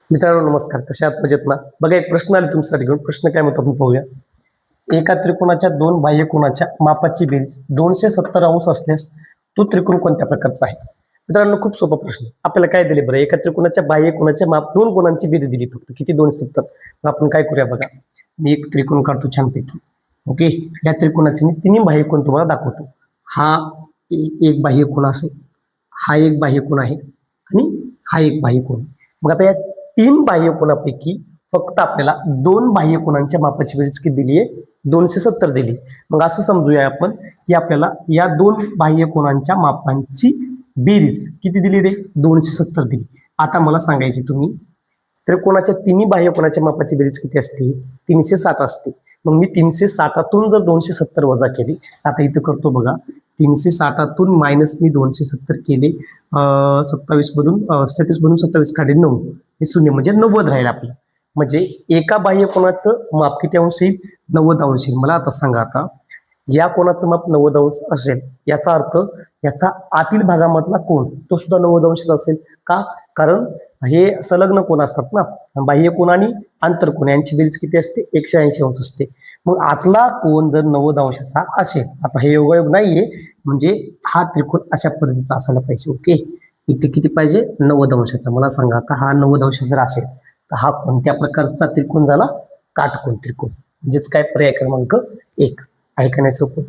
मित्रांनो नमस्कार, कशा आहात? मजेत ना? बघा, एक प्रश्न आला तुमच्यासाठी घेऊन. प्रश्न काय म्हणतो आपण पाहूया. एका त्रिकोणाच्या दोन बाह्य कोनाच्या मापाची बेरीज 270 अंश असल्यास तो त्रिकोण कोणत्या प्रकारचा आहे? मित्रांनो खूप सोपा प्रश्न. आपल्याला काय दिले बरं? एका त्रिकोणाच्या बाह्य कोनाचे माप दोन कोनांची बेरीज दिली, फक्त किती? 270. मग आपण काय करूया बघा, मी एक त्रिकोण काढतो छानपैकी. ओके, या त्रिकोणाचे मी तिन्ही बाह्य कोन तुम्हाला दाखवतो. हा एक बाह्य कोन असेल, हा एक बाह्य कोन आहे आणि हा एक बाह्य कोन. मग आता या तीन बाह्य कोनापैकी फक्त आपल्याला दोन बाह्य कोनांच्या मापाची बेरीज किती दिली आहे? 270 दिली. मग असं समजूया आपण की आपल्याला या दोन बाह्य कोनांच्या मापांची बेरीज किती दिली रे? 270 दिली. आता मला सांगायची तुम्ही त्रिकोणाच्या तिन्ही बाह्य कोनाच्या मापाची बेरीज किती असते? 360 असते. मग मी 360 जर 270 वजा केली, आता इथं करतो बघा, 360 मायनस मी 270 केले, 27 मधून 37 मधून 27 काढले 9, हे शून्य म्हणजे 90 राहील आपलं. म्हणजे एका बाह्य कोनाचं माप किती अंश येईल? 90 अंश येईल. मला आता सांगा, आता या कोणाचं माप 90 अंश असेल, याचा अर्थ याचा आतील भागामधला कोन तो सुद्धा 90 अंश असेल का? कारण हे संलग्न कोन असतात ना, बाह्य कोन आणि आंतरकोन यांची बेरीज किती असते? 180 अंश असते. मग आतला कोन जर 90 अंशाचा असेल, आता हे योगायोग नाहीये, म्हणजे हा त्रिकोण अशा पद्धतीचा असायला पाहिजे. ओके, इथे किती पाहिजे? 90 अंशाचा. मला सांगा, आता हा 90 अंश जर असेल तर हा कोणत्या प्रकारचा त्रिकोण झाला? काटकोन त्रिकोण. म्हणजेच काय? पर्याय क्रमांक 1. ऐकण्याचं सोपं.